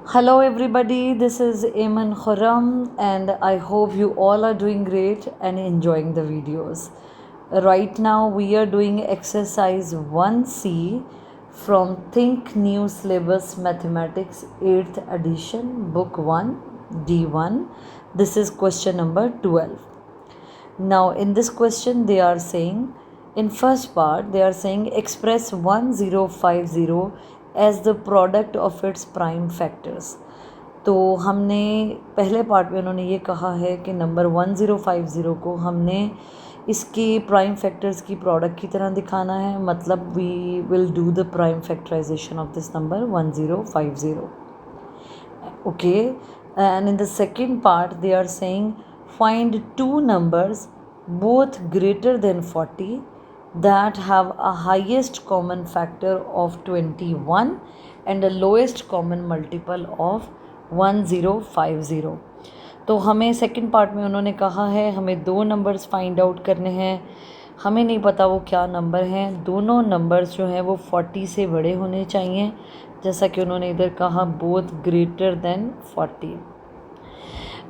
Hello, everybody. This is Ayman Khurram, and I hope you all are doing great and enjoying the videos. Right now, we are doing exercise 1C from Think New Syllabus Mathematics 8th edition, Book 1, D1. This is question number 12. Now, in this question, they are saying, in first part, they are saying express 1050 as the product of its prime factors. तो हमने पहले part में उन्होंने ये कहा है कि number 1050 को हमने इसके प्राइम फैक्टर्स की प्रोडक्ट की तरह दिखाना है, मतलब we will do the prime factorisation of this number 1050. Okay, and in the second part they are saying find two numbers both greater than 40 that have a highest common factor of 21 and a lowest common multiple of 1050. तो हमें second part में उन्होंने कहा है हमें दो numbers find out करने हैं. हमें नहीं पता वो क्या नंबर हैं. दोनों नंबर्स जो हैं वो 40 से बड़े होने चाहिए, जैसा कि उन्होंने इधर कहा बोथ ग्रेटर देन 40.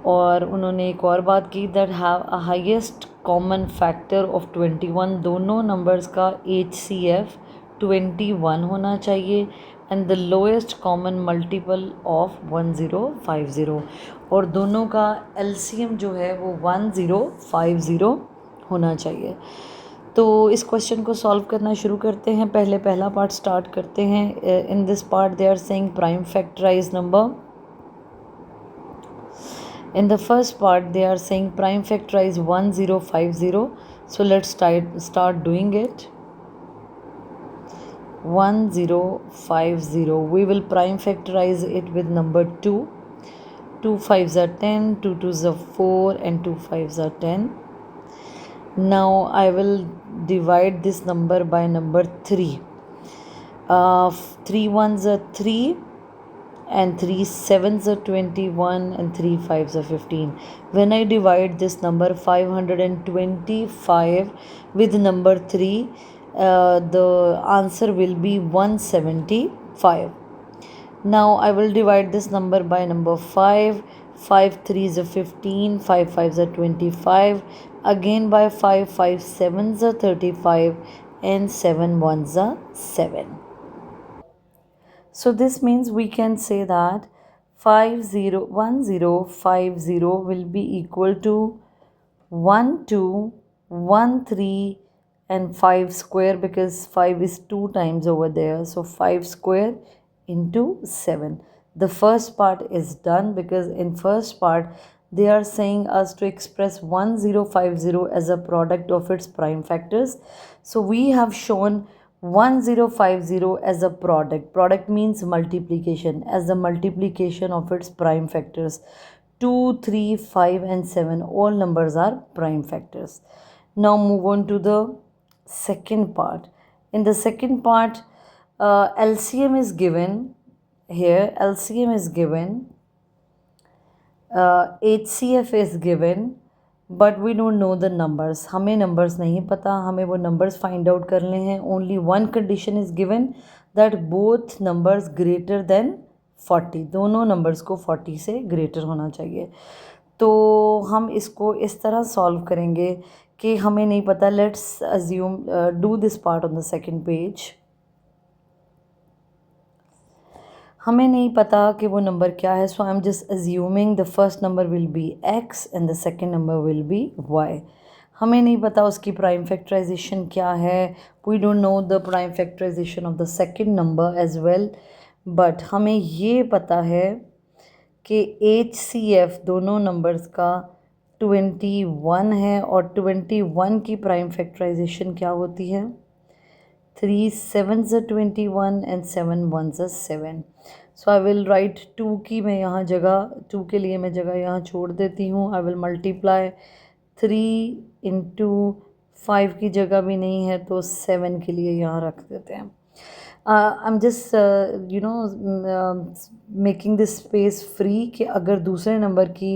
और उन्होंने एक और बात की that have a highest common factor of 21. दोनों नंबर्स का HCF 21 होना चाहिए and the lowest common multiple of 1050, और दोनों का LCM जो है वो 1050 होना चाहिए. तो इस क्वेश्चन को सॉल्व करना शुरू करते हैं. पहला पार्ट स्टार्ट करते हैं. In this part they are saying prime factorise number. In the first part they are saying prime factorize 1050. So let's start doing it. 1050, we will prime factorize it with number 2. 2 5s are 10, 2 2s are 4, and 2 5s are 10. Now I will divide this number by number 3. 3 1s are 3, and 3 7s are 21, and 3 5s are 15. When I divide this number 525 with number 3, the answer will be 175. Now I will divide this number by number 5. 5 3s are 15, 5 5s are 25, again by 5. 5 7s are 35, and 7 1s are 7. So this means we can say that 1050 will be equal to 1 2 1 3 and 5 square, because 5 is 2 times over there. So 5 square into 7. The first part is done, because in first part they are saying us to express 1050 as a product of its prime factors. So we have shown 1050 as a product. Product means multiplication, as the multiplication of its prime factors. 2, 3, 5 and 7, all numbers are prime factors. Now move on to the second part. In the second part, LCM is given here. LCM is given. HCF is given, but we don't know the numbers. हमें numbers नहीं पता, हमें वो numbers find out करने हैं. Only one condition is given that both numbers greater than 40. दोनों numbers को 40 से ग्रेटर होना चाहिए. तो हम इसको इस तरह सॉल्व करेंगे कि हमें नहीं पता. Let's assume do this part on the second page. हमें नहीं पता कि वो नंबर क्या है. So I am just assuming the first number will be x and the second number will be y. हमें नहीं पता उसकी प्राइम फैक्टराइजेशन क्या है. We don't know the prime factorisation of the second number as well, but हमें ये पता है कि HCF दोनों नंबर्स का 21 है, और 21 की प्राइम फैक्टराइजेशन क्या होती है. 3 7s are 21 and 7 1s are 7. So I will write 2 की मैं यहाँ जगह 2 के लिए मैं जगह यहाँ छोड़ देती हूँ. आई विल मल्टीप्लाई 3 इंटू 5 की जगह भी नहीं है तो 7 के लिए यहाँ रख देते हैं. आई am just making this space free कि अगर दूसरे नंबर की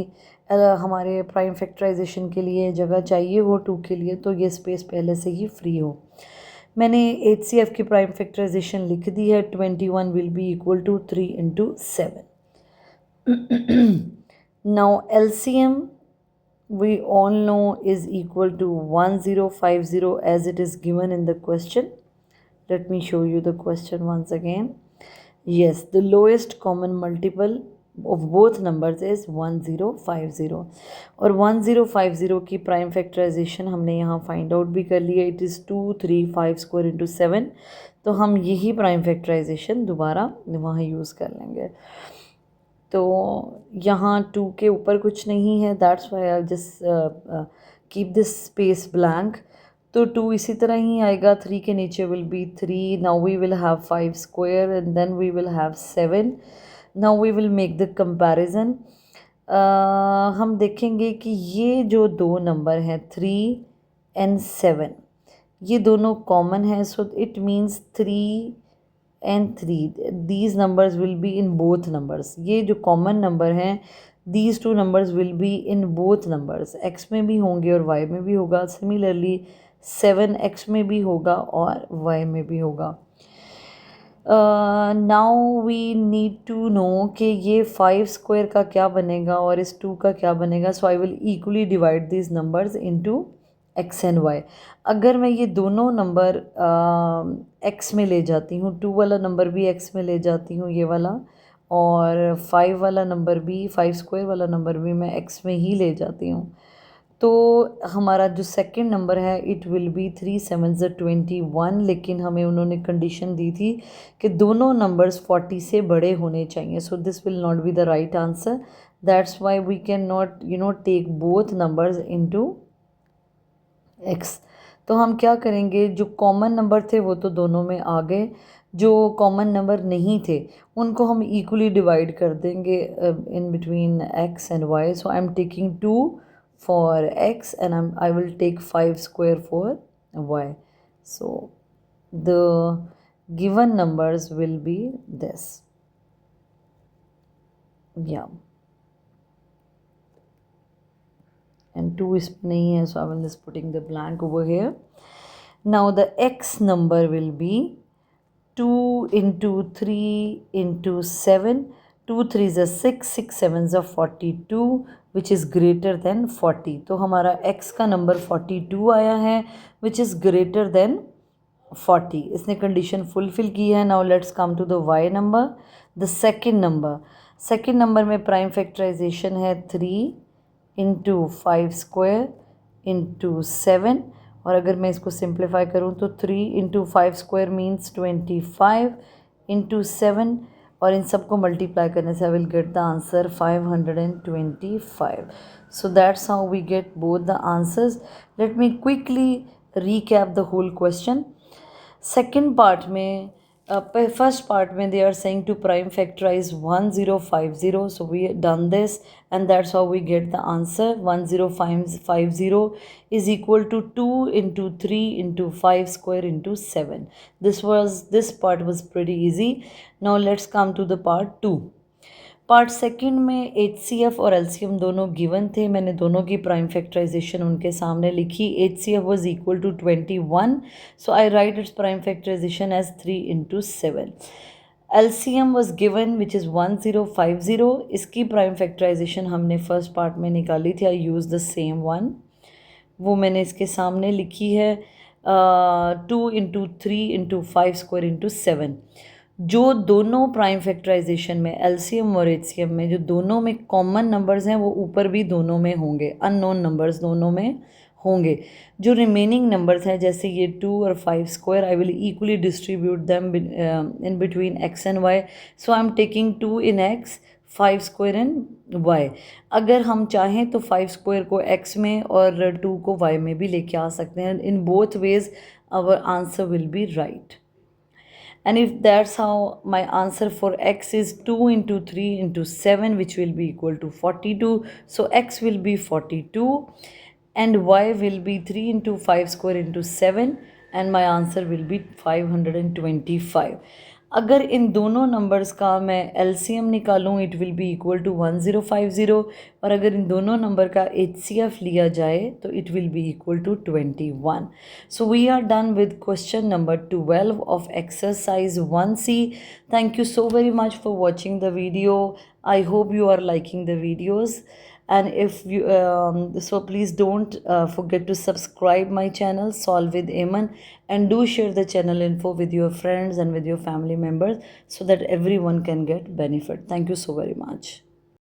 हमारे प्राइम फैक्टराइजेशन के लिए जगह चाहिए हो 2 के लिए, तो ये स्पेस पहले से ही फ्री हो. मैंने HCF की प्राइम फैक्टराइजेशन लिख दी है. 21 will be equal to 3 into 7. Now LCM we all know is equal to 1050 as it is given in the question. Let me show you the question once again. Yes, the lowest common multiple of both numbers is 1050 और 1050 की prime factorisation हमने यहाँ find out भी कर लिया. It is 235 square into 7. तो हम यही प्राइम फैक्टराइजेशन दोबारा वहाँ यूज़ कर लेंगे. तो यहाँ 2 के ऊपर कुछ नहीं है, that's why I just keep this space blank. तो 2 इसी तरह ही आएगा. 3 के नीचे will be 3. Now we will have 5 square and then we will have 7. Now we will make the comparison. हम देखेंगे कि ये जो दो नंबर हैं 3 एंड 7 ये दोनों कॉमन है. So it means 3 and 3 these numbers will be in both numbers. ये जो कॉमन नंबर हैं these two numbers will be in both numbers. x में भी होंगे और y में भी होगा. सिमिलरली 7x में भी होगा और y में भी होगा. Now we need to know कि ये 5 स्क्वायर का क्या बनेगा और इस 2 का क्या बनेगा. So I will equally divide this numbers into X and Y. अगर मैं ये दोनों नंबर एक्स में ले जाती हूँ, 2 वाला नंबर भी एक्स में ले जाती हूँ ये वाला, और 5 वाला नंबर भी 5 स्क्वायर वाला नंबर भी मैं एक्स में ही ले जाती हूँ, तो हमारा जो सेकंड नंबर है इट विल बी 3 7 21. लेकिन हमें उन्होंने कंडीशन दी थी कि दोनों नंबर्स 40 से बड़े होने चाहिए. So this will not be the right answer. That's why we can not take both numbers into x. तो हम क्या करेंगे, जो कॉमन नंबर थे वो तो दोनों में आ गए, जो कॉमन नंबर नहीं थे उनको हम इक्वली डिवाइड कर देंगे in between x and y. So I am taking 2 for x and I will take 5 square for y. So the given numbers will be this. Yeah. And 2 is nahi hai, so I will just putting the blank over here. Now the x number will be 2 into 3 into 7. 2 3s are 6, 6 7s are 42 which is greater than 40. तो हमारा x का number 42 आया है which is greater than 40. इसने condition fulfil की है. Now let's come to the y number, the second number. Second number में prime factorisation है 3 इंटू 5 स्क्वायर इंटू 7. और अगर मैं इसको सिंप्लीफाई करूँ तो 3 इंटू 5 स्क्वायर मीन्स 25 इंटू 7, और इन सबको मल्टीप्लाई करने से I will get the answer 525. So that's how we get both the answers. Let me quickly recap the whole question. Second part में फर्स्ट पार्ट में they are saying to prime factorize 1050. So we done this and that's how we get the answer. 1050 is equal to 2 into 3 into 5 square into 7. This part was pretty easy. Now let's come to the part 2. Part second में HCF और LCM दोनों given थे. मैंने दोनों की prime factorisation उनके सामने लिखी. HCF was equal to 21, so I write its prime factorisation as 3 into 7. LCM was given which is 1050. इसकी प्राइम फैक्टराइजेशन हमने फर्स्ट पार्ट में निकाली थी. I use the same one, वो मैंने इसके सामने लिखी है 2 इंटू 3 इंटू 5 स्क्वायर इंटू 7. जो दोनों प्राइम फैक्टराइजेशन में LCM और HCM में जो दोनों में कॉमन नंबर्स हैं वो ऊपर भी दोनों में होंगे, अननोन नंबर्स दोनों में होंगे. जो रिमेनिंग नंबर्स हैं जैसे ये 2 और 5 square, I will equally distribute them in between x and y. So I am taking 2 in x, 5 square in y. अगर हम चाहें तो 5 स्क्वायर को x में और 2 को y में भी लेके आ सकते हैं. In both ways our answer will be right. And if that's how my answer for x is 2 into 3 into 7 which will be equal to 42. So x will be 42 and y will be 3 into 5 square into 7 and my answer will be 525. अगर इन दोनों numbers का मैं LCM निकालूं it will be equal to 1050, और अगर इन दोनों number का HCF लिया जाए तो it will be equal to 21. So we are done with question number 12 of exercise 1C. Thank you so very much for watching the video. I hope you are liking the videos, and if you so please don't forget to subscribe my channel Solve with Aman, and do share the channel info with your friends and with your family members so that everyone can get benefit. Thank you so very much.